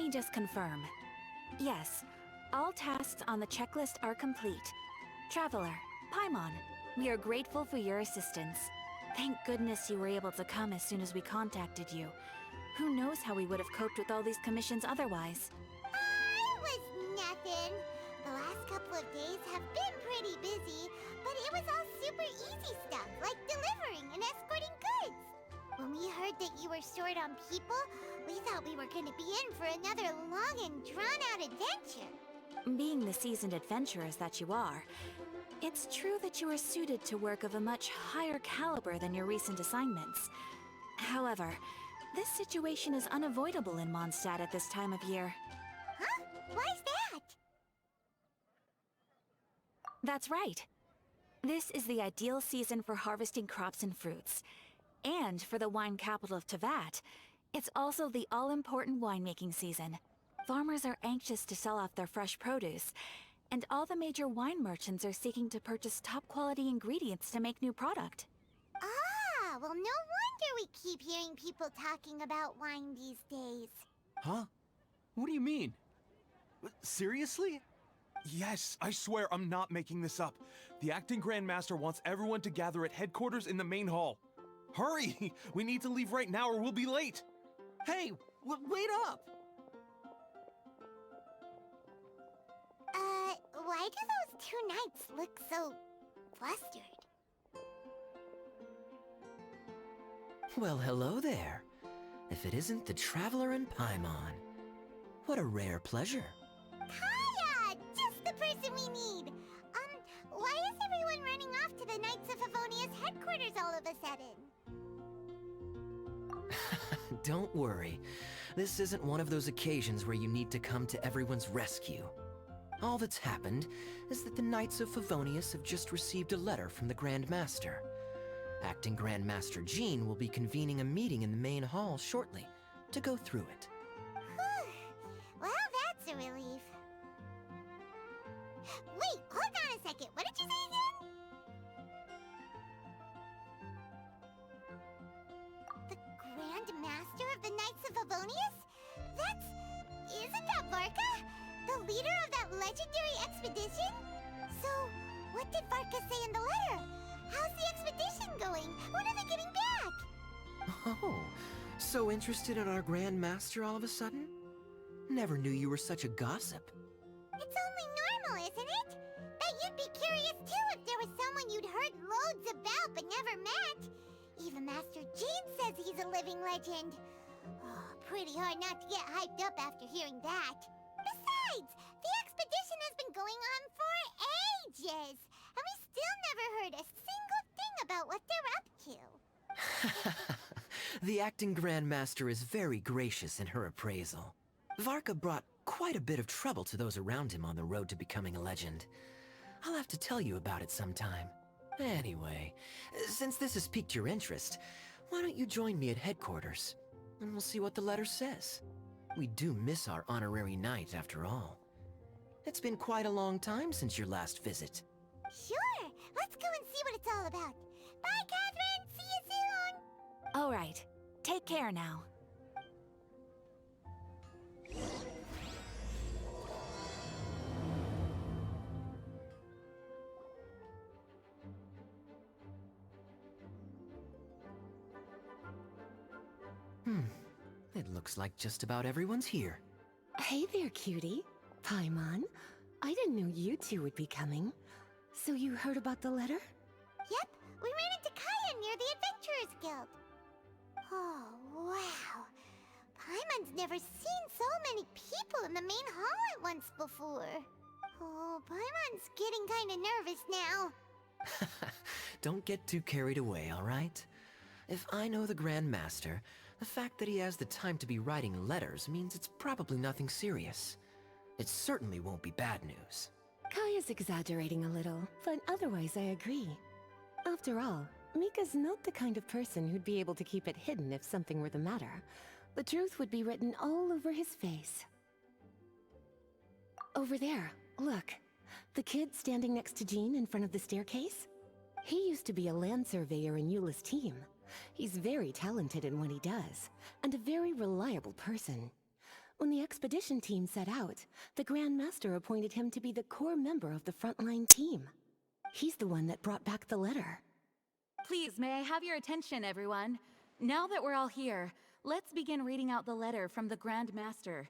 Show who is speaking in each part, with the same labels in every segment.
Speaker 1: me just confirm. Yes, all tasks on the checklist are complete. Traveler, Paimon, we are grateful for your assistance. Thank goodness you were able to come as soon as we contacted you. Who knows how we would have coped with all these commissions otherwise?
Speaker 2: It was nothing. The last couple of days have been pretty busy, but it was all super easy stuff, like delivering and escorting goods. When we heard that you were short on people, we thought we were gonna be in for another long and drawn-out adventure.
Speaker 1: Being the seasoned adventurers that you are, it's true that you are suited to work of a much higher caliber than your recent assignments. However, this situation is unavoidable in Mondstadt at this time of year.
Speaker 2: Huh? Why's that?
Speaker 1: That's right. This is the ideal season for harvesting crops and fruits. And for the wine capital of Teyvat, it's also the all-important winemaking season. Farmers are anxious to sell off their fresh produce, and all the major wine merchants are seeking to purchase top-quality ingredients to make new product.
Speaker 2: Ah, well, no wonder we keep hearing people talking about wine these days.
Speaker 3: Huh? What do you mean? Seriously? Yes, I swear I'm not making this up. The acting Grand Master wants everyone to gather at headquarters in the main hall. Hurry! We need to leave right now or we'll be late! Hey, wait up!
Speaker 2: Why do those two knights look so flustered?
Speaker 4: Well, hello there. If it isn't the Traveler and Paimon. What a rare pleasure.
Speaker 2: Kaya! Just the person we need! Why is everyone running off to the Knights of Favonia's headquarters all of a sudden?
Speaker 4: Don't worry. This isn't one of those occasions where you need to come to everyone's rescue. All that's happened is that the Knights of Favonius have just received a letter from the Grand Master. Acting Grand Master Jean will be convening a meeting in the main hall shortly to go through it.
Speaker 2: Well, that's a relief. Wait, hold on a second. What did you say again? The Grand Master of the Knights of Favonius? Isn't that Varka? The leader of that legendary expedition? So, what did Varka say in the letter? How's the expedition going? When are they getting back?
Speaker 4: Oh, so interested in our Grand Master all of a sudden? Never knew you were such a gossip.
Speaker 2: It's only normal, isn't it? That you'd be curious too if there was someone you'd heard loads about but never met. Even Master Jean says he's a living legend. Oh, pretty hard not to get hyped up after hearing that. Besides, the expedition has been going on for ages, and we still never heard a single thing about what they're up to.
Speaker 4: The acting Grand Master is very gracious in her appraisal. Varka brought quite a bit of trouble to those around him on the road to becoming a legend. I'll have to tell you about it sometime. Anyway, since this has piqued your interest, why don't you join me at headquarters, and we'll see what the letter says. We do miss our honorary knight, after all. It's been quite a long time since your last visit.
Speaker 2: Sure, let's go and see what it's all about. Bye, Catherine! See you soon!
Speaker 1: All right, take care now.
Speaker 4: It looks like just about everyone's here.
Speaker 5: Hey there, cutie. Paimon. I didn't know you two would be coming. So you heard about the letter?
Speaker 2: Yep, we ran into Kaya near the Adventurers Guild. Oh, wow. Paimon's never seen so many people in the main hall at once before. Oh, Paimon's getting kinda nervous now.
Speaker 4: Don't get too carried away, all right? If I know the Grand Master, the fact that he has the time to be writing letters means it's probably nothing serious. It certainly won't be bad news.
Speaker 5: Kaya's exaggerating a little, but otherwise I agree. After all, Mika's not the kind of person who'd be able to keep it hidden if something were the matter. The truth would be written all over his face. Over there, look. The kid standing next to Jean in front of the staircase? He used to be a land surveyor in Eula's team. He's very talented in what he does, and a very reliable person. When the expedition team set out, the Grand Master appointed him to be the core member of the frontline team. He's the one that brought back the letter.
Speaker 1: Please, may I have your attention, everyone? Now that we're all here, let's begin reading out the letter from the Grand Master.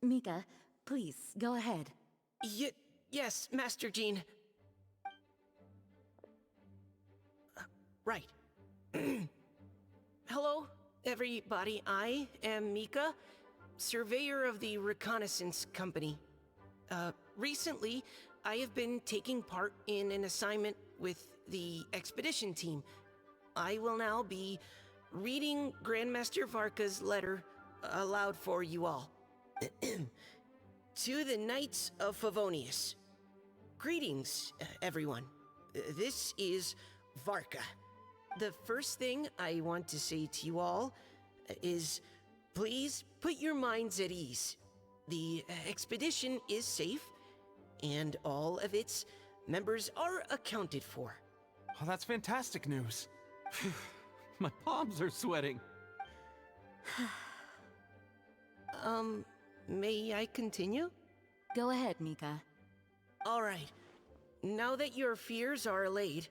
Speaker 1: Mika, please, go ahead.
Speaker 4: Yes, Master Jean. Right. Hello, everybody. I am Mika, surveyor of the Reconnaissance Company. Recently, I have been taking part in an assignment with the expedition team. I will now be reading Grandmaster Varka's letter aloud for you all. To the Knights of Favonius. Greetings, everyone. This is Varka. The first thing I want to say to you all is please put your minds at ease. The expedition is safe, and all of its members are accounted for.
Speaker 3: Oh, that's fantastic news. My palms are sweating.
Speaker 4: May I continue?
Speaker 1: Go ahead, Mika.
Speaker 4: All right. Now that your fears are allayed,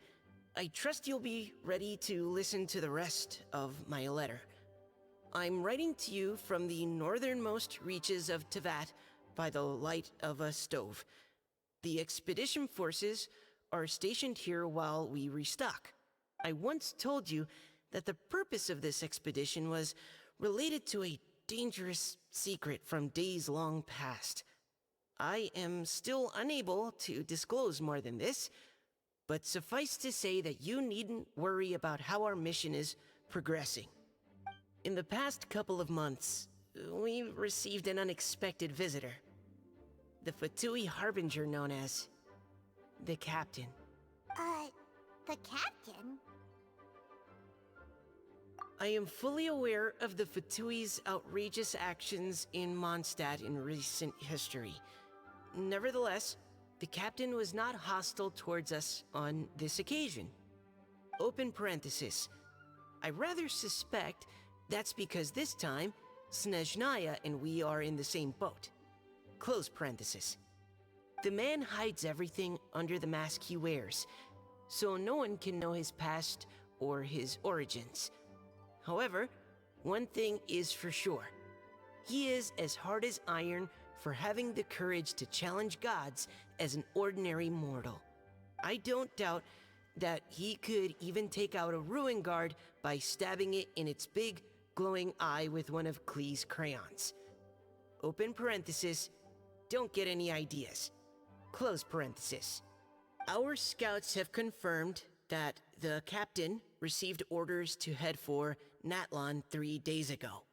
Speaker 4: I trust you'll be ready to listen to the rest of my letter. I'm writing to you from the northernmost reaches of Teyvat by the light of a stove. The expedition forces are stationed here while we restock. I once told you that the purpose of this expedition was related to a dangerous secret from days long past. I am still unable to disclose more than this, but suffice to say that you needn't worry about how our mission is progressing. In the past couple of months, we received an unexpected visitor. The Fatui Harbinger known as the Captain.
Speaker 2: The captain?
Speaker 4: I am fully aware of the Fatui's outrageous actions in Mondstadt in recent history. Nevertheless, the Captain was not hostile towards us on this occasion. Open parenthesis. I rather suspect that's because this time, Snezhnaya and we are in the same boat. Close parenthesis. The man hides everything under the mask he wears, so no one can know his past or his origins. However, one thing is for sure. He is as hard as iron for having the courage to challenge gods as an ordinary mortal. I don't doubt that he could even take out a ruin guard by stabbing it in its big, glowing eye with one of Klee's crayons. Open parenthesis, don't get any ideas. Close parenthesis. Our scouts have confirmed that the Captain received orders to head for Natlon 3 days ago.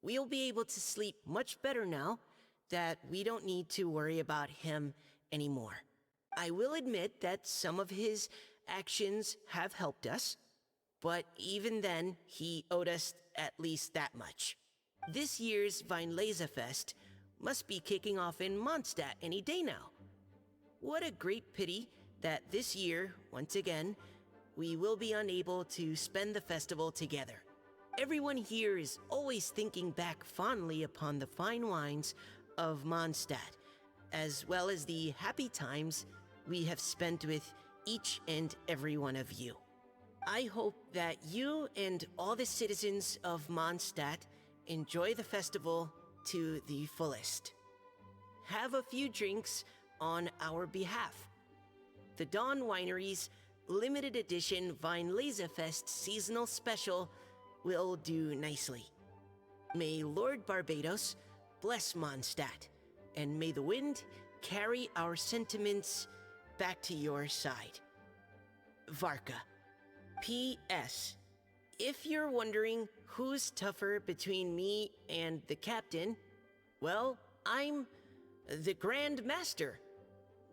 Speaker 4: We'll be able to sleep much better now that we don't need to worry about him anymore. I will admit that some of his actions have helped us, but even then, he owed us at least that much. This year's Weinlesefest must be kicking off in Mondstadt any day now. What a great pity that this year, once again, we will be unable to spend the festival together. Everyone here is always thinking back fondly upon the fine wines of Mondstadt, as well as the happy times we have spent with each and every one of you. I hope that you and all the citizens of Mondstadt enjoy the festival to the fullest. Have a few drinks on our behalf. The Dawn Winery's limited edition Weinlesefest seasonal special will do nicely. May Lord Barbados bless Mondstadt, and may the wind carry our sentiments back to your side. Varka. P.S. If you're wondering who's tougher between me and the Captain, well, I'm the Grand Master.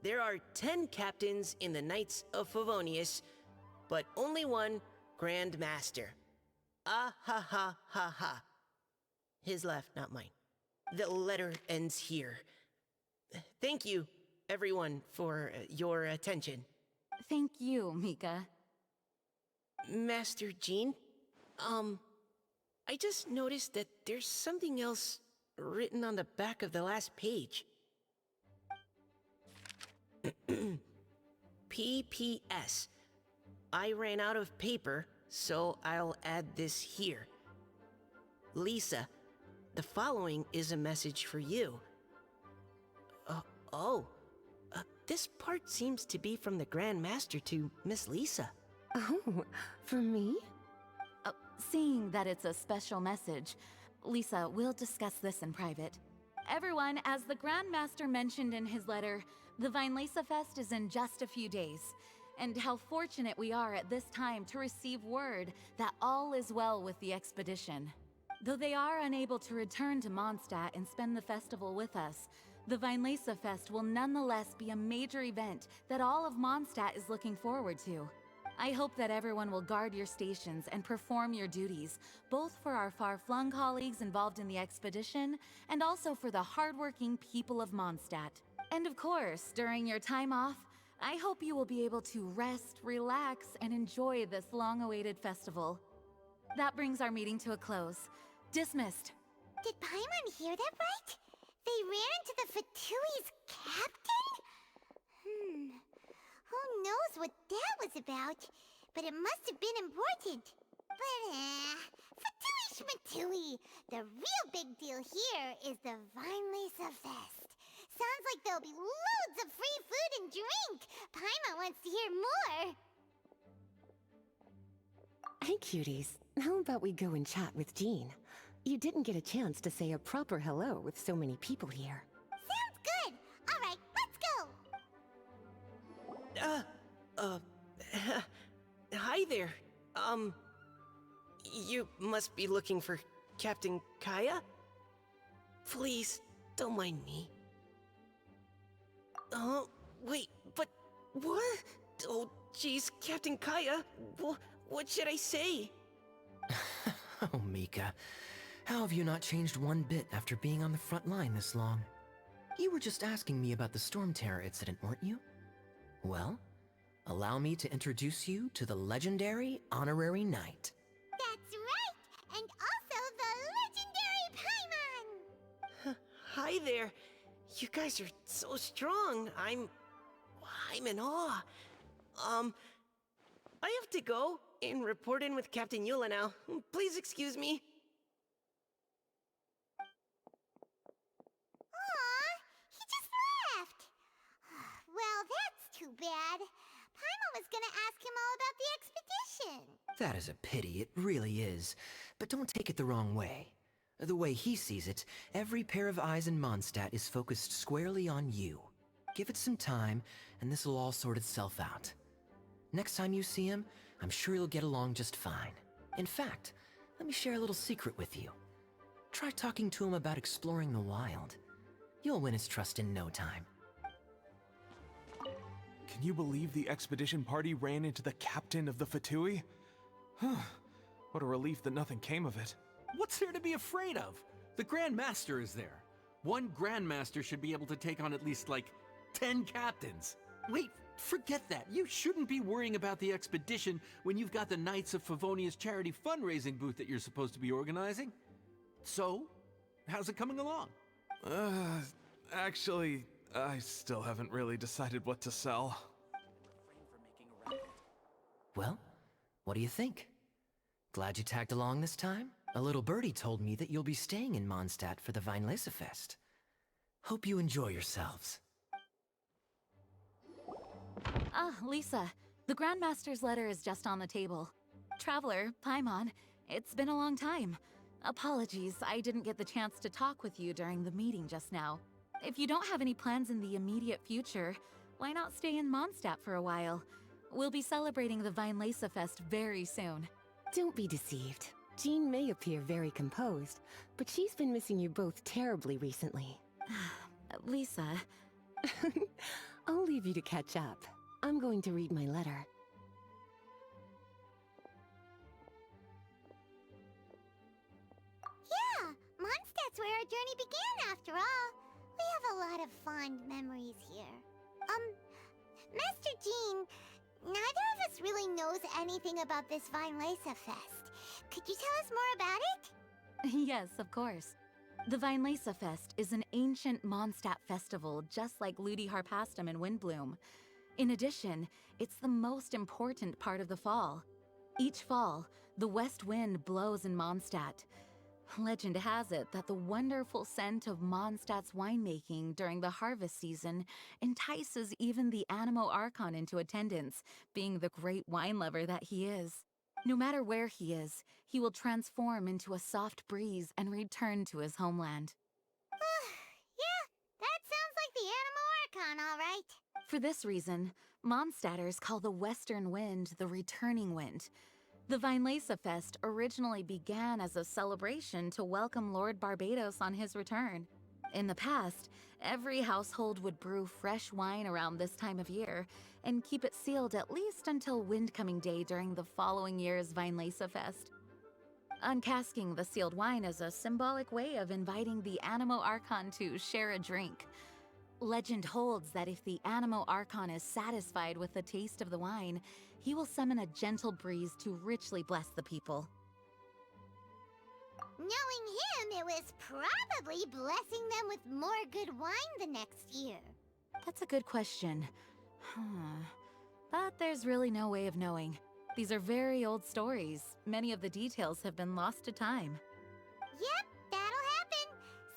Speaker 4: There are 10 captains in the Knights of Favonius, but only one Grand Master. Ah ha ha ha ha. His laugh, not mine. The letter ends here. Thank you, everyone, for your attention.
Speaker 1: Thank you, Mika.
Speaker 4: Master Jean, I just noticed that there's something else
Speaker 6: written on the back of the last page. PPS. I ran out of paper, so I'll add this here. Lisa, the following is a message for you. This part seems to be from the Grand Master to Miss Lisa.
Speaker 5: Oh, for me?
Speaker 1: Seeing that it's a special message, Lisa, we'll discuss this in private. Everyone, as the Grand Master mentioned in his letter, the Vinelesa Fest is in just a few days. And how fortunate we are at this time to receive word that all is well with the expedition. Though they are unable to return to Mondstadt and spend the festival with us, the Vinelesa Fest will nonetheless be a major event that all of Mondstadt is looking forward to. I hope that everyone will guard your stations and perform your duties, both for our far-flung colleagues involved in the expedition, and also for the hardworking people of Mondstadt. And of course, during your time off, I hope you will be able to rest, relax, and enjoy this long-awaited festival. That brings our meeting to a close. Dismissed.
Speaker 2: Did Paimon hear that right? They ran into the Fatui's captain? Who knows what that was about? But it must have been important. But, Fatui Schmatui! The real big deal here is the Vinelesa Fest. Sounds like there'll be loads of free food and drink. Paimon wants to hear more.
Speaker 5: Hey, cuties. How about we go and chat with Jean? You didn't get a chance to say a proper hello with so many people here.
Speaker 2: Sounds good. All right, let's go.
Speaker 6: Hi there. You must be looking for Captain Kaya? Please, don't mind me. Wait, but what? Oh, jeez, Captain Kaya, what should I say?
Speaker 4: Oh, Mika. How have you not changed one bit after being on the front line this long? You were just asking me about the Storm Terror incident, weren't you? Well, allow me to introduce you to the legendary Honorary Knight.
Speaker 2: That's right, and also the legendary Paimon.
Speaker 6: Hi there. You guys are so strong. I'm in awe. I have to go and report in with Captain Eula now. Please excuse me.
Speaker 2: Aw, he just left. Well, that's too bad. Paimon was gonna ask him all about the expedition.
Speaker 4: That is a pity, it really is. But don't take it the wrong way. The way he sees it, every pair of eyes in Mondstadt is focused squarely on you. Give it some time, and this will all sort itself out. Next time you see him, I'm sure you'll get along just fine. In fact, let me share a little secret with you. Try talking to him about exploring the wild. You'll win his trust in no time.
Speaker 3: Can you believe the expedition party ran into the captain of the Fatui? What a relief that nothing came of it.
Speaker 7: What's there to be afraid of? The Grand Master is there. One Grand Master should be able to take on at least, 10 captains. Wait, forget that. You shouldn't be worrying about the expedition when you've got the Knights of Favonia's charity fundraising booth that you're supposed to be organizing. So, how's it coming along?
Speaker 3: Actually, I still haven't really decided what to sell.
Speaker 4: Well, what do you think? Glad you tagged along this time? A little birdie told me that you'll be staying in Mondstadt for the Vinelesa Fest. Hope you enjoy yourselves.
Speaker 1: Lisa, the Grandmaster's letter is just on the table. Traveler, Paimon, it's been a long time. Apologies, I didn't get the chance to talk with you during the meeting just now. If you don't have any plans in the immediate future, why not stay in Mondstadt for a while? We'll be celebrating the Vinelesa Fest very soon.
Speaker 5: Don't be deceived. Jean may appear very composed, but she's been missing you both terribly recently.
Speaker 1: Lisa...
Speaker 5: I'll leave you to catch up. I'm going to read my letter.
Speaker 2: Yeah, Mondstadt's where our journey began after all. We have a lot of fond memories here. Master Jean, neither of us really knows anything about this Vinelesa Fest. Could you tell us more about it?
Speaker 1: Yes, of course. The Vinelasa Fest is an ancient Mondstadt festival just like Ludi Harpastum and Windbloom. In addition, it's the most important part of the fall. Each fall, the west wind blows in Mondstadt. Legend has it that the wonderful scent of Mondstadt's winemaking during the harvest season entices even the Animo Archon into attendance, being the great wine lover that he is. No matter where he is, he will transform into a soft breeze and return to his homeland.
Speaker 2: Yeah, that sounds like the Animo Archon, all right.
Speaker 1: For this reason, Mondstadters call the western wind the returning wind. The Vinelasa Fest originally began as a celebration to welcome Lord Barbados on his return. In the past, every household would brew fresh wine around this time of year and keep it sealed at least until Windcoming Day during the following year's Vinelasa Fest. Uncasking the sealed wine is a symbolic way of inviting the Animo Archon to share a drink. Legend holds that if the Animo Archon is satisfied with the taste of the wine, he will summon a gentle breeze to richly bless the people.
Speaker 2: Knowing him, it was probably blessing them with more good wine the next year.
Speaker 1: That's a good question. But there's really no way of knowing. These are very old stories. Many of the details have been lost to time.
Speaker 2: Yep, that'll happen.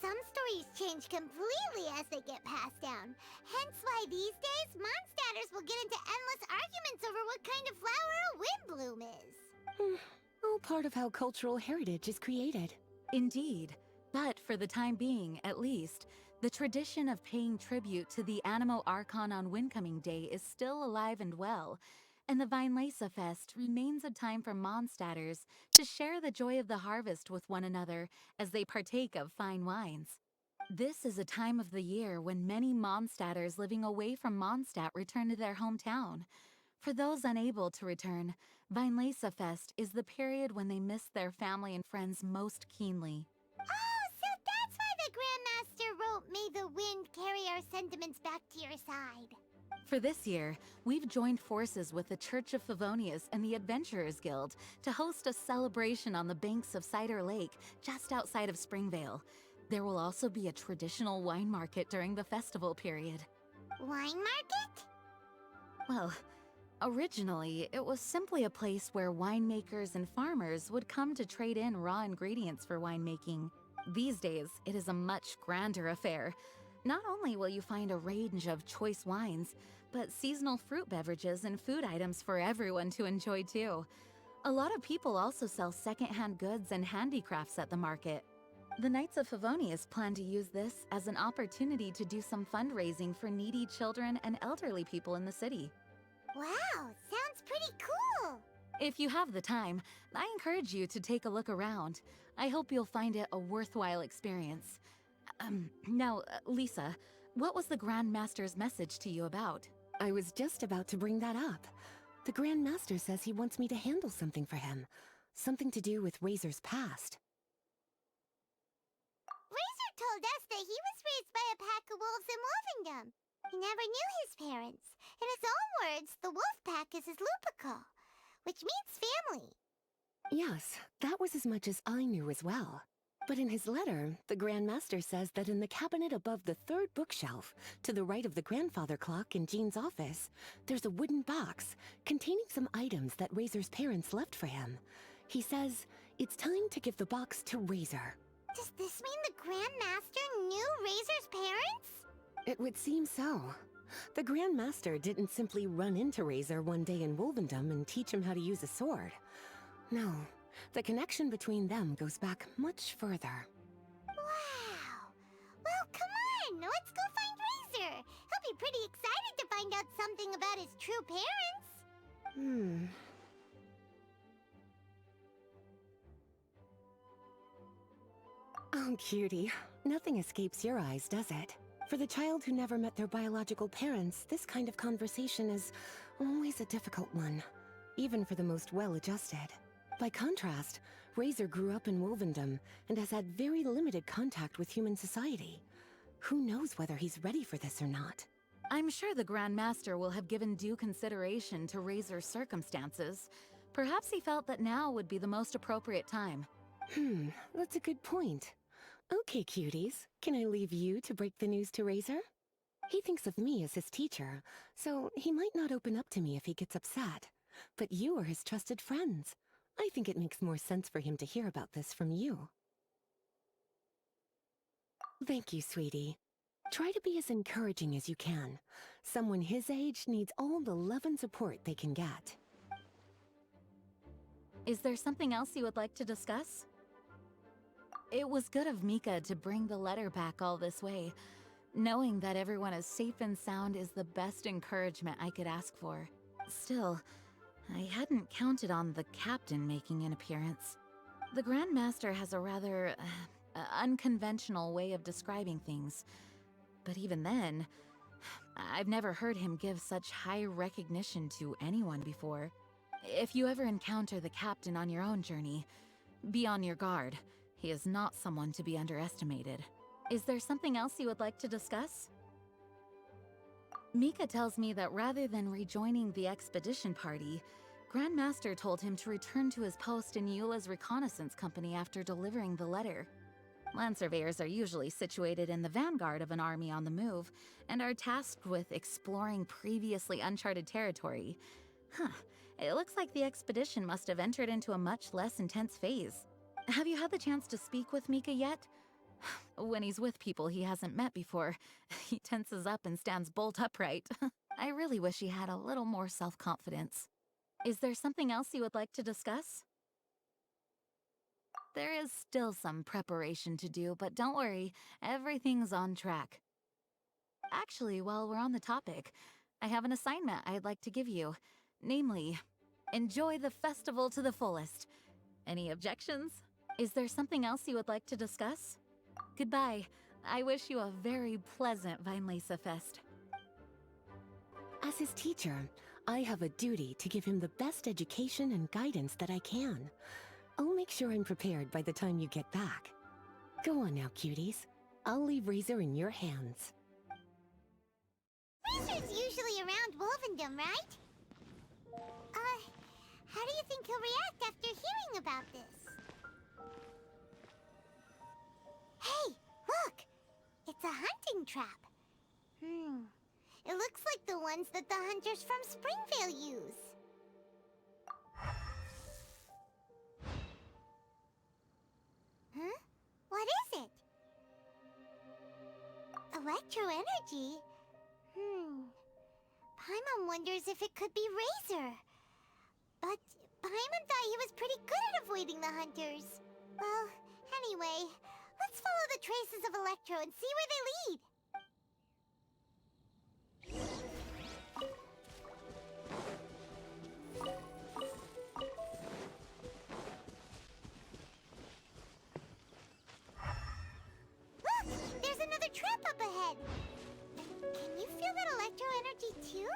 Speaker 2: Some stories change completely as they get passed down. Hence why these days, Mondstadters will get into endless arguments over what kind of flower a windbloom is.
Speaker 5: All part of how cultural heritage is created.
Speaker 1: Indeed. But for the time being, at least, the tradition of paying tribute to the Animo Archon on Windcoming Day is still alive and well, and the Vinelasa Fest remains a time for Mondstadters to share the joy of the harvest with one another as they partake of fine wines. This is a time of the year when many Mondstadters living away from Mondstadt return to their hometown. For those unable to return, Vinelasa Fest is the period when they miss their family and friends most keenly.
Speaker 2: Oh, so that's why the Grandmaster wrote, "May the wind carry our sentiments back to your side."
Speaker 1: For this year, we've joined forces with the Church of Favonius and the Adventurers Guild to host a celebration on the banks of Cider Lake, just outside of Springvale. There will also be a traditional wine market during the festival period.
Speaker 2: Wine market?
Speaker 1: Well, originally, it was simply a place where winemakers and farmers would come to trade in raw ingredients for winemaking. These days, it is a much grander affair. Not only will you find a range of choice wines, but seasonal fruit beverages and food items for everyone to enjoy too. A lot of people also sell secondhand goods and handicrafts at the market. The Knights of Favonius plan to use this as an opportunity to do some fundraising for needy children and elderly people in the city.
Speaker 2: Wow, sounds pretty cool.
Speaker 1: If you have the time, I encourage you to take a look around. I hope you'll find it a worthwhile experience. Now, Lisa, what was the Grand Master's message to you about?
Speaker 5: I was just about to bring that up. The Grand Master says he wants me to handle something for him. Something to do with Razor's past.
Speaker 2: Razor told us that he was raised by a pack of wolves in Wolvendom. He never knew his parents. In his own words, the wolf pack is his lupical, which means family.
Speaker 5: Yes, that was as much as I knew as well. But in his letter, the Grand Master says that in the cabinet above the third bookshelf, to the right of the grandfather clock in Jean's office, there's a wooden box containing some items that Razor's parents left for him. He says it's time to give the box to Razor.
Speaker 2: Does this mean the Grand Master knew Razor's parents?
Speaker 5: It would seem so. The Grand Master didn't simply run into Razor one day in Wolvendom and teach him how to use a sword. No, the connection between them goes back much further.
Speaker 2: Wow. Well, come on, let's go find Razor. He'll be pretty excited to find out something about his true parents.
Speaker 5: Oh, cutie. Nothing escapes your eyes, does it? For the child who never met their biological parents, this kind of conversation is always a difficult one, even for the most well-adjusted. By contrast, Razor grew up in Wolvendom and has had very limited contact with human society. Who knows whether he's ready for this or not?
Speaker 1: I'm sure the Grand Master will have given due consideration to Razor's circumstances. Perhaps he felt that now would be the most appropriate time.
Speaker 5: That's a good point. Okay, cuties. Can I leave you to break the news to Razor? He thinks of me as his teacher, so he might not open up to me if he gets upset. But you are his trusted friends. I think it makes more sense for him to hear about this from you. Thank you, sweetie. Try to be as encouraging as you can. Someone his age needs all the love and support they can get.
Speaker 1: Is there something else you would like to discuss? It was good of Mika to bring the letter back all this way. Knowing that everyone is safe and sound is the best encouragement I could ask for. Still, I hadn't counted on the captain making an appearance. The Grand Master has a rather unconventional way of describing things. But even then, I've never heard him give such high recognition to anyone before. If you ever encounter the captain on your own journey, be on your guard. He is not someone to be underestimated. Is there something else you would like to discuss? Mika tells me that rather than rejoining the expedition party, Grandmaster told him to return to his post in Eula's reconnaissance company after delivering the letter. Land surveyors are usually situated in the vanguard of an army on the move, and are tasked with exploring previously uncharted territory. It looks like the expedition must have entered into a much less intense phase. Have you had the chance to speak with Mika yet? When he's with people he hasn't met before, he tenses up and stands bolt upright. I really wish he had a little more self-confidence. Is there something else you would like to discuss? There is still some preparation to do, but don't worry, everything's on track. Actually, while we're on the topic, I have an assignment I'd like to give you. Namely, enjoy the festival to the fullest. Any objections? Is there something else you would like to discuss? Goodbye. I wish you a very pleasant Vinelesa Fest.
Speaker 5: As his teacher, I have a duty to give him the best education and guidance that I can. I'll make sure I'm prepared by the time you get back. Go on now, cuties. I'll leave Razor in your hands.
Speaker 2: Razor's usually around Wolvendom, right? How do you think he'll react after hearing about this? Hey, look! It's a hunting trap. It looks like the ones that the hunters from Springvale use. Huh? What is it? Electro energy? Paimon wonders if it could be Razor. But Paimon thought he was pretty good at avoiding the hunters. Well, anyway, let's follow the traces of Electro and see where they lead. Look! There's another trap up ahead! Can you feel that Electro energy too?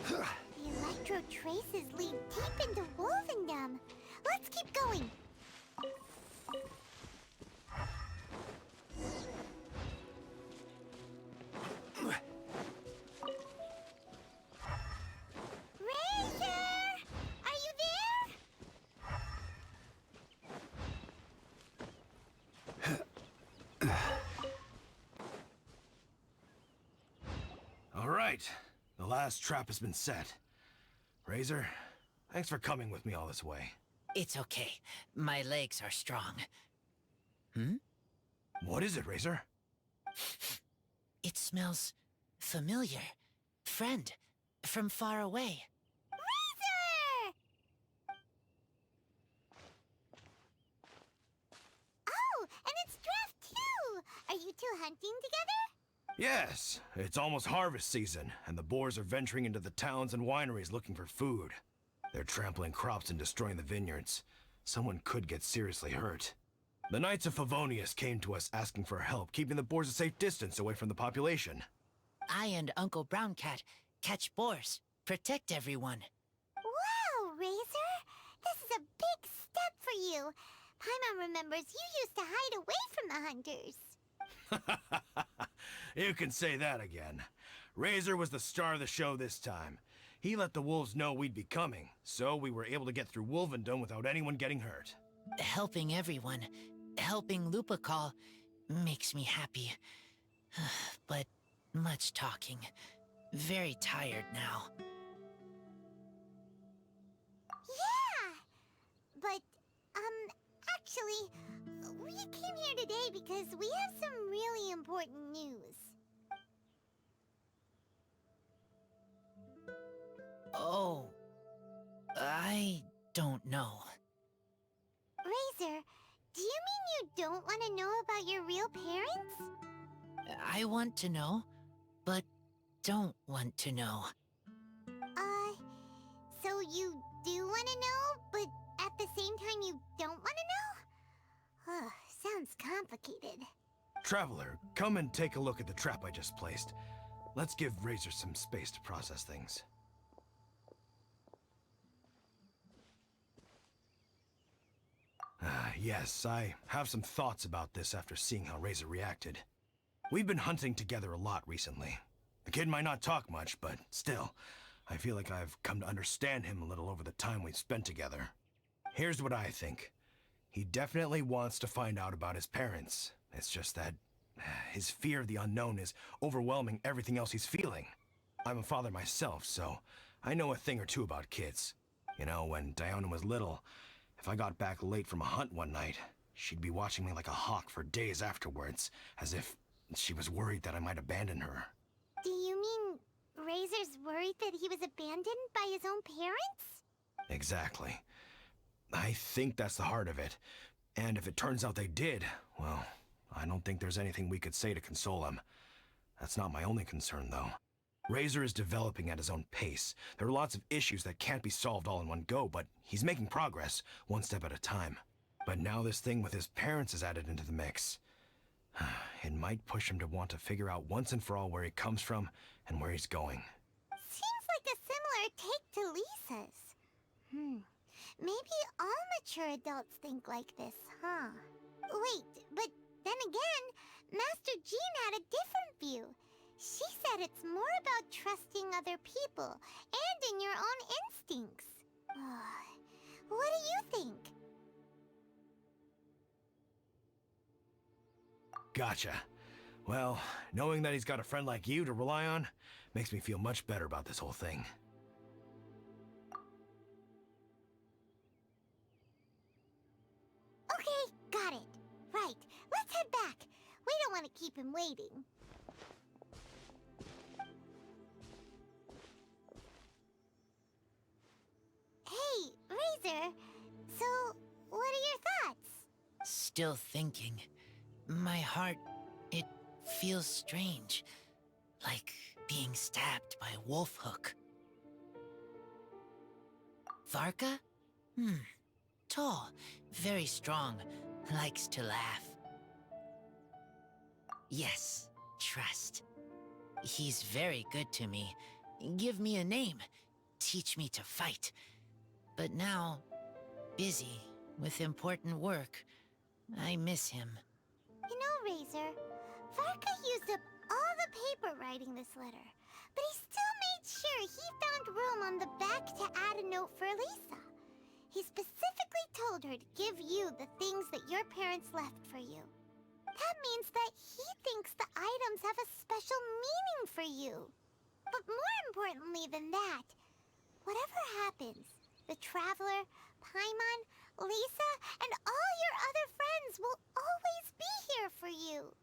Speaker 2: The Electro traces lead deep into Wolvendom. Let's keep going. Razor! Are you there?
Speaker 8: All right. The last trap has been set. Razor, thanks for coming with me all this way.
Speaker 4: It's okay. My legs are strong.
Speaker 8: What is it, Razor?
Speaker 4: It smells familiar. Friend, from far away.
Speaker 2: Razor! Oh, and it's Draft too! Are you two hunting together?
Speaker 8: Yes, it's almost harvest season, and the boars are venturing into the towns and wineries looking for food. They're trampling crops and destroying the vineyards. Someone could get seriously hurt. The Knights of Favonius came to us asking for help, keeping the boars a safe distance away from the population.
Speaker 4: I and Uncle Browncat catch boars, protect everyone.
Speaker 2: Wow, Razor! This is a big step for you. Paimon remembers you used to hide away from the hunters.
Speaker 8: You can say that again. Razor was the star of the show this time. He let the wolves know we'd be coming, so we were able to get through Wolvendom without anyone getting hurt.
Speaker 9: Helping everyone, helping Lupercal, makes me happy. But much talking. Very tired now.
Speaker 2: Yeah! But, actually, we came here today because we have some really important news.
Speaker 9: Oh, I don't know.
Speaker 2: Razor, do you mean you don't want to know about your real parents?
Speaker 9: I want to know, but don't want to know.
Speaker 2: So you do want to know, but at the same time you don't want to know? Sounds complicated.
Speaker 8: Traveler, come and take a look at the trap I just placed. Let's give Razor some space to process things. Yes, I have some thoughts about this after seeing how Razor reacted. We've been hunting together a lot recently. The kid might not talk much, but still, I feel like I've come to understand him a little over the time we've spent together. Here's what I think. He definitely wants to find out about his parents. It's just that his fear of the unknown is overwhelming everything else he's feeling. I'm a father myself, so I know a thing or two about kids. You know, when Diona was little, if I got back late from a hunt one night, she'd be watching me like a hawk for days afterwards, as if she was worried that I might abandon her.
Speaker 2: Do you mean Razor's worried that he was abandoned by his own parents?
Speaker 8: Exactly. I think that's the heart of it. And if it turns out they did, well, I don't think there's anything we could say to console him. That's not my only concern, though. Razor is developing at his own pace. There are lots of issues that can't be solved all in one go, but he's making progress, one step at a time. But now this thing with his parents is added into the mix. It might push him to want to figure out once and for all where he comes from and where he's going.
Speaker 2: Seems like a similar take to Lisa's. Maybe all mature adults think like this, huh? Wait, but then again, Master Jean had a different view. She said it's more about trusting other people and in your own instincts. What do you think?
Speaker 8: Gotcha. Well, knowing that he's got a friend like you to rely on makes me feel much better about this whole thing.
Speaker 2: Okay, got it. Right, let's head back. We don't want to keep him waiting. Hey, Razor. So, what are your thoughts?
Speaker 9: Still thinking. My heart, it feels strange. Like being stabbed by a wolf hook. Varka? Tall, very strong, likes to laugh. Yes, trust. He's very good to me. Give me a name. Teach me to fight. But now, busy with important work. I miss him.
Speaker 2: You know, Razor, Varka used up all the paper writing this letter, but he still made sure he found room on the back to add a note for Lisa. He specifically told her to give you the things that your parents left for you. That means that he thinks the items have a special meaning for you. But more importantly than that, whatever happens, the Traveler, Paimon, Lisa, and all your other friends will always be here for you.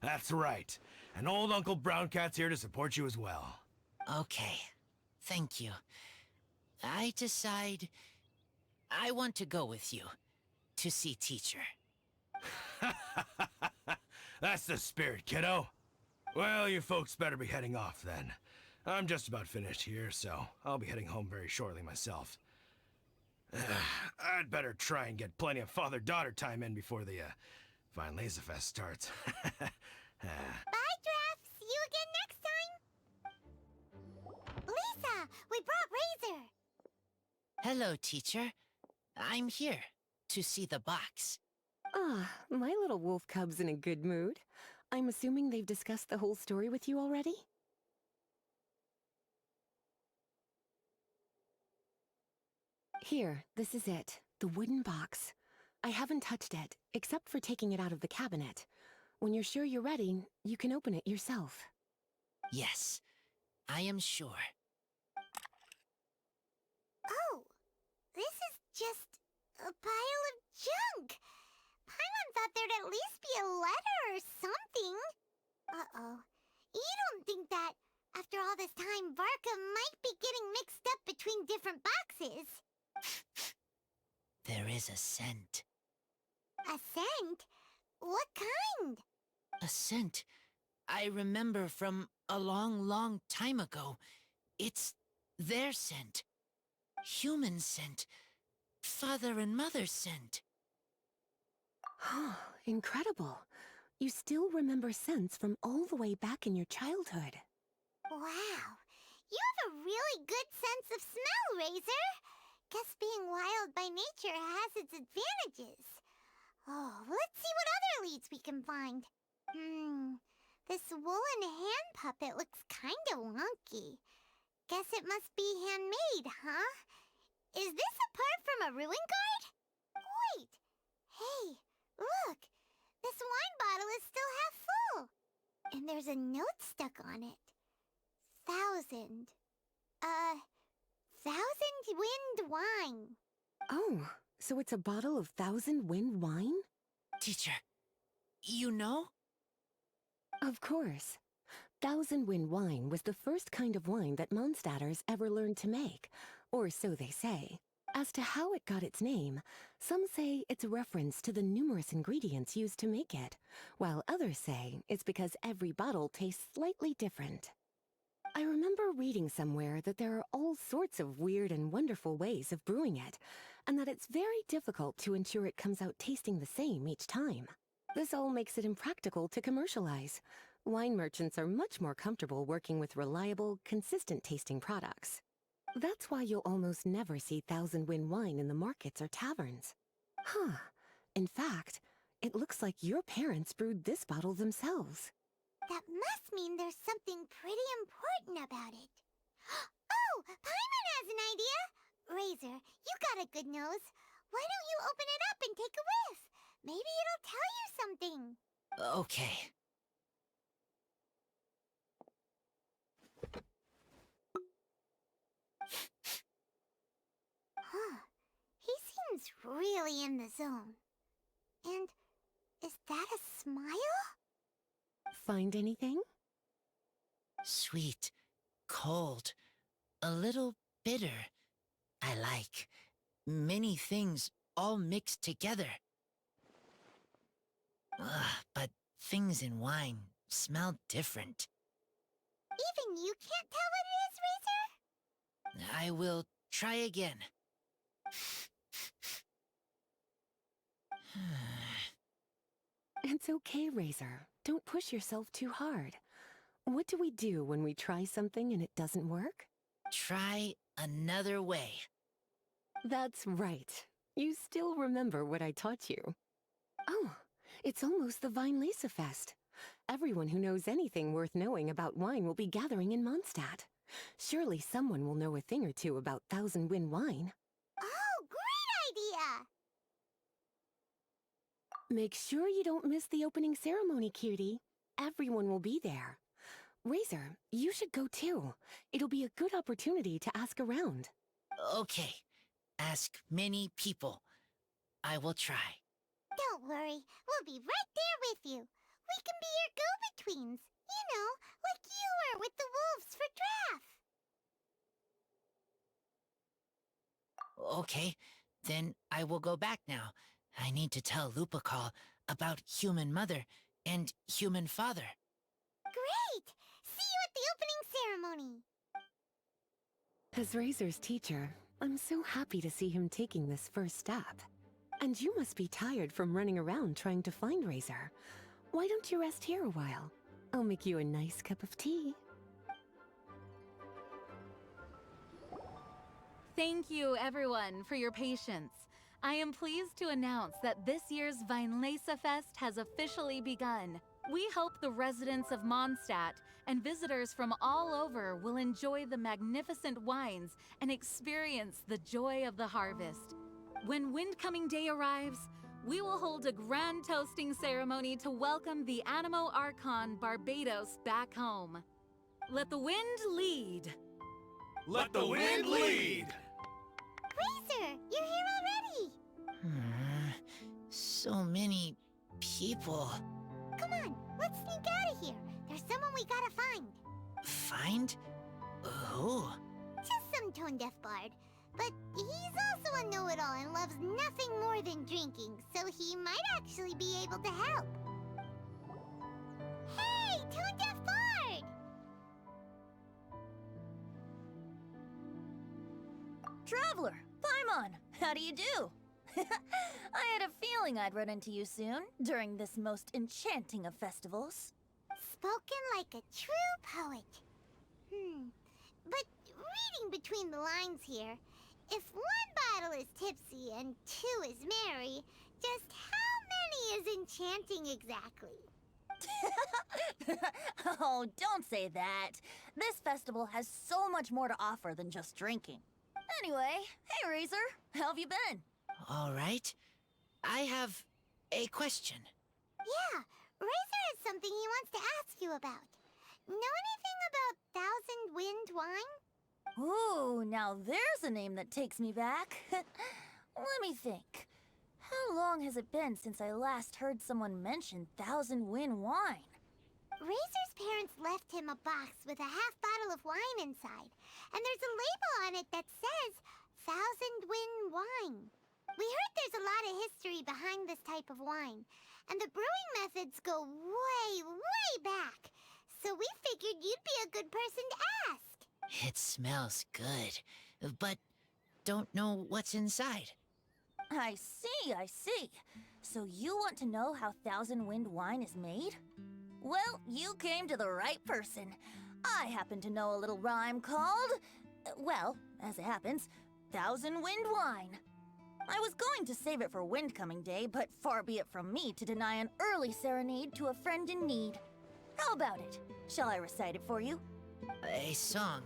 Speaker 8: That's right. And old Uncle Brown Cat's here to support you as well.
Speaker 9: Okay, thank you. I decide I want to go with you to see teacher.
Speaker 8: That's the spirit, kiddo. Well, you folks better be heading off then. I'm just about finished here, so I'll be heading home very shortly myself. I'd better try and get plenty of father-daughter time in before the Fine Laser Fest starts.
Speaker 2: Bye, Draft. See you again next time. Lisa, we brought Razor.
Speaker 9: Hello, teacher. I'm here to see the box.
Speaker 5: Ah, my little wolf cub's in a good mood. I'm assuming they've discussed the whole story with you already? Here, this is it. The wooden box. I haven't touched it, except for taking it out of the cabinet. When you're sure you're ready, you can open it yourself.
Speaker 9: Yes, I am sure.
Speaker 2: Oh, this is just a pile of junk. Paimon thought there'd at least be a letter or something. Uh-oh. You don't think that, after all this time, Varka might be getting mixed up between different boxes?
Speaker 9: There is a scent.
Speaker 2: A scent? What kind?
Speaker 9: A scent I remember from a long, long time ago. It's their scent. Human scent. Father and mother's scent.
Speaker 5: Incredible. You still remember scents from all the way back in your childhood.
Speaker 2: Wow. You have a really good sense of smell, Razor. Guess being wild by nature has its advantages. Oh, let's see what other leads we can find. This woolen hand puppet looks kinda wonky. Guess it must be handmade, huh? Is this a part from a ruin guard? Wait! Hey, look! This wine bottle is still half full! And there's a note stuck on it. 1,000. 1,000 wind wine.
Speaker 5: Oh, so it's a bottle of 1,000 wind wine?
Speaker 9: Teacher, you know?
Speaker 5: Of course. 1,000 wind wine was the first kind of wine that Mondstadters ever learned to make, or so they say. As to how it got its name, some say it's a reference to the numerous ingredients used to make it, while others say it's because every bottle tastes slightly different. I remember reading somewhere that there are all sorts of weird and wonderful ways of brewing it, and that it's very difficult to ensure it comes out tasting the same each time. This all makes it impractical to commercialize. Wine merchants are much more comfortable working with reliable, consistent-tasting products. That's why you'll almost never see 1,000 wind wine in the markets or taverns. Huh. In fact, it looks like your parents brewed this bottle themselves.
Speaker 2: That must mean there's something pretty important about it. Oh, Paimon has an idea! Razor, you got a good nose. Why don't you open it up and take a whiff? Maybe it'll tell you something.
Speaker 9: Okay.
Speaker 2: Huh. He seems really in the zone. And is that a smile?
Speaker 5: Find anything?
Speaker 9: Sweet, cold, a little bitter. I like many things all mixed together. But things in wine smell different.
Speaker 2: Even you can't tell what it is, Razor?
Speaker 9: I will try again.
Speaker 5: It's okay, Razor. Don't push yourself too hard. What do we do when we try something and it doesn't work?
Speaker 9: Try another way.
Speaker 5: That's right. You still remember what I taught you. Oh, it's almost the Weinlese Fest. Everyone who knows anything worth knowing about wine will be gathering in Mondstadt. Surely someone will know a thing or two about 1,000 wind wine.
Speaker 2: Oh, great idea!
Speaker 5: Make sure you don't miss the opening ceremony, cutie. Everyone will be there. Razor, you should go too. It'll be a good opportunity to ask around.
Speaker 9: Okay. Ask many people. I will try.
Speaker 2: Don't worry, we'll be right there with you. We can be your go-betweens. You know, like you were with the wolves for Draff.
Speaker 9: Okay, then I will go back now. I need to tell Lupacol about human mother and human father.
Speaker 2: Great! See you at the opening ceremony.
Speaker 5: As Razor's teacher, I'm so happy to see him taking this first step. And you must be tired from running around trying to find Razor. Why don't you rest here a while? I'll make you a nice cup of tea.
Speaker 1: Thank you, everyone, for your patience. I am pleased to announce that this year's Weinlese Fest has officially begun.
Speaker 10: We hope the residents of Mondstadt and visitors from all over will enjoy the magnificent wines and experience the joy of the harvest. When Windcoming Day arrives, we will hold a grand toasting ceremony to welcome the Animo Archon Barbados back home. Let the wind lead.
Speaker 3: Let the wind lead!
Speaker 2: Razor, you're here already!
Speaker 9: So many people.
Speaker 2: Come on, let's sneak out of here. There's someone we gotta find.
Speaker 9: Find? Who?
Speaker 2: Just some tone-deaf bard. But he's also a know-it-all and loves nothing more than drinking, so he might actually be able to help. Hey, tone-deaf bard!
Speaker 11: Traveler, Paimon, how do you do? I had a feeling I'd run into you soon, during this most enchanting of festivals.
Speaker 2: Spoken like a true poet. But reading between the lines here, if one bottle is tipsy and two is merry, just how many is enchanting exactly?
Speaker 11: Oh, don't say that. This festival has so much more to offer than just drinking. Anyway, hey Razor, how have you been?
Speaker 9: All right. I have a question.
Speaker 2: Yeah, Razor has something he wants to ask you about. Know anything about Thousand Wind wine?
Speaker 11: Ooh, now there's a name that takes me back. Let me think. How long has it been since I last heard someone mention Thousand Wind wine?
Speaker 2: Razor's parents left him a box with a half bottle of wine inside, and there's a label on it that says Thousand Wind wine. We heard there's a lot of history behind this type of wine, and the brewing methods go way, way back. So we figured you'd be a good person to ask.
Speaker 9: It smells good, but don't know what's inside.
Speaker 11: I see. So you want to know how Thousand Wind wine is made? Well, you came to the right person. I happen to know a little rhyme called, well, as it happens, Thousand Wind wine. I was going to save it for Windcoming Day, but far be it from me to deny an early serenade to a friend in need. How about it? Shall I recite it for you?
Speaker 9: A song.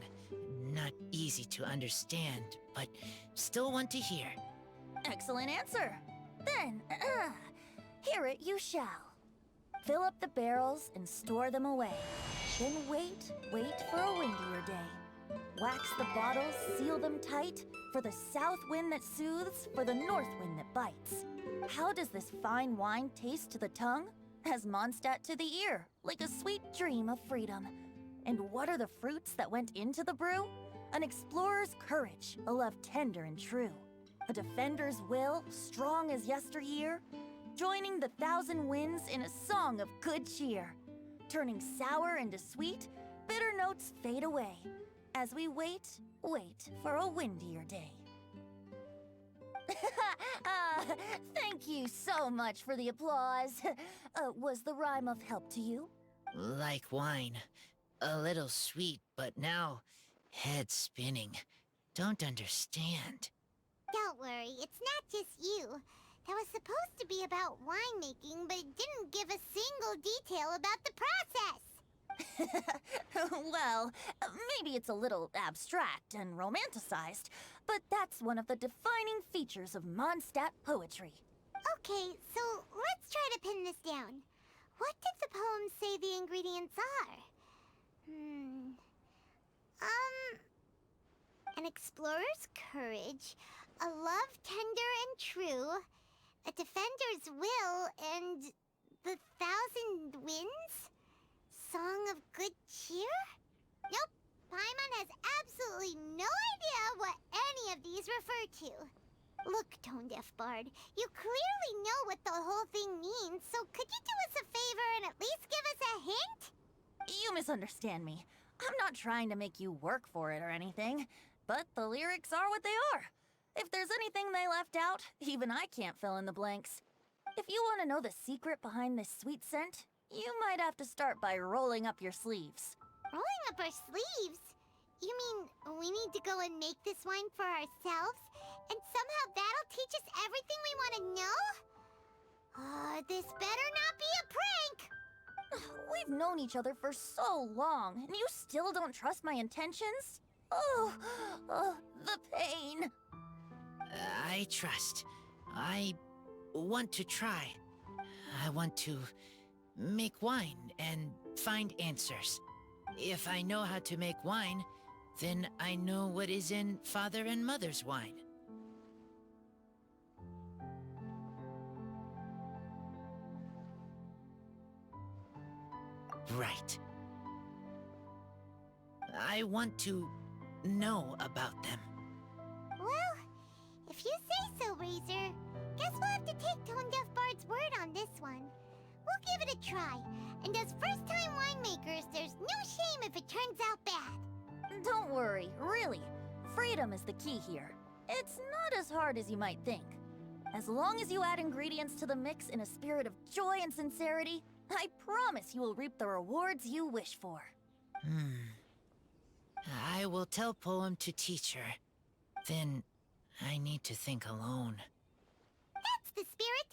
Speaker 9: Not easy to understand, but still want to hear.
Speaker 11: Excellent answer. Then, hear it you shall. Fill up the barrels and store them away. Then wait for a windier day. Wax the bottles, seal them tight, for the south wind that soothes, for the north wind that bites. How does this fine wine taste to the tongue? As Mondstadt to the ear, like a sweet dream of freedom. And what are the fruits that went into the brew? An explorer's courage, a love tender and true. A defender's will, strong as yesteryear. Joining the thousand winds in a song of good cheer. Turning sour into sweet, bitter notes fade away. As we wait for a windier day. Thank you so much for the applause. Was the rhyme of help to you?
Speaker 9: Like wine. A little sweet, but now head spinning. Don't understand.
Speaker 2: Don't worry, it's not just you. That was supposed to be about winemaking, but it didn't give a single detail about the process.
Speaker 11: Well, maybe it's a little abstract and romanticized, but that's one of the defining features of Mondstadt poetry.
Speaker 2: Okay, so let's try to pin this down. What did the poem say the ingredients are? An explorer's courage, a love tender and true, a defender's will, and the thousand winds? Song of good cheer? Nope, Paimon has absolutely no idea what any of these refer to. Look, tone-deaf bard, you clearly know what the whole thing means, so could you do us a favor and at least give us a hint?
Speaker 11: You misunderstand me. I'm not trying to make you work for it or anything, but the lyrics are what they are. If there's anything they left out, even I can't fill in the blanks. If you want to know the secret behind this sweet scent, you might have to start by rolling up your sleeves.
Speaker 2: Rolling up our sleeves? You mean we need to go and make this wine for ourselves? And somehow that'll teach us everything we want to know? This better not be a prank!
Speaker 11: We've known each other for so long, and you still don't trust my intentions? Oh, the pain.
Speaker 9: I trust. I want to try. I want to make wine and find answers. If I know how to make wine, then I know what is in Father and Mother's wine. Right. I want to know about them.
Speaker 2: Well, if you say so, Razor. Guess we'll have to take Tone Deaf Bard's word on this one. We'll give it a try, and as first-time winemakers, there's no shame if it turns out bad.
Speaker 11: Don't worry, really. Freedom is the key here. It's not as hard as you might think. As long as you add ingredients to the mix in a spirit of joy and sincerity, I promise you will reap the rewards you wish for.
Speaker 9: I will tell Poem to teach her. Then I need to think alone.
Speaker 2: That's the spirit.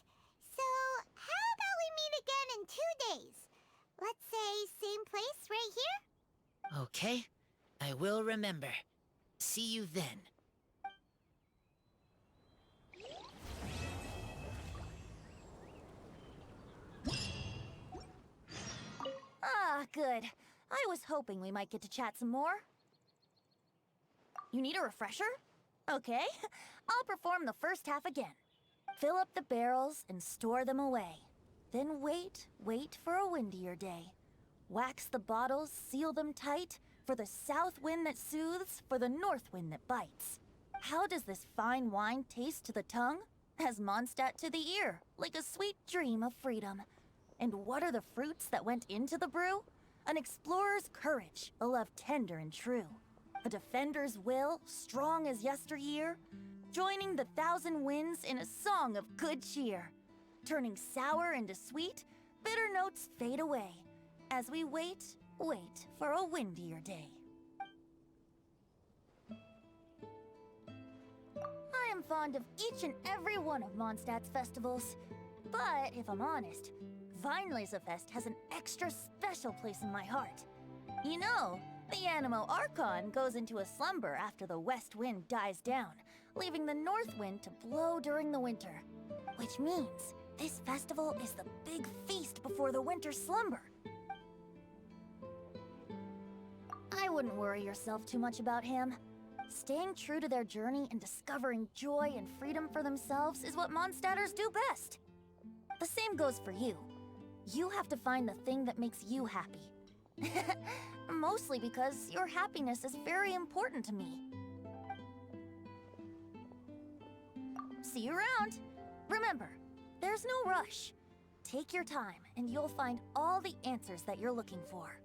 Speaker 2: So, how about we meet again in 2 days? Let's say same place right here?
Speaker 9: Okay, I will remember. See you then.
Speaker 11: Ah, good. I was hoping we might get to chat some more. You need a refresher? Okay, I'll perform the first half again. Fill up the barrels and store them away. Then wait for a windier day. Wax the bottles, seal them tight, for the south wind that soothes, for the north wind that bites. How does this fine wine taste to the tongue? As Mondstadt to the ear, like a sweet dream of freedom. And what are the fruits that went into the brew? An explorer's courage, a love tender and true. A defender's will, strong as yesteryear. Joining the thousand winds in a song of good cheer. Turning sour into sweet, bitter notes fade away. As we wait for a windier day. I am fond of each and every one of Mondstadt's festivals. But if I'm honest, Weinlesefest has an extra special place in my heart. You know, the Animo Archon goes into a slumber after the west wind dies down, leaving the north wind to blow during the winter. Which means this festival is the big feast before the winter slumber. I wouldn't worry yourself too much about him. Staying true to their journey and discovering joy and freedom for themselves is what Mondstadters do best. The same goes for you. You have to find the thing that makes you happy. Mostly because your happiness is very important to me. See you around. Remember, there's no rush. Take your time and you'll find all the answers that you're looking for.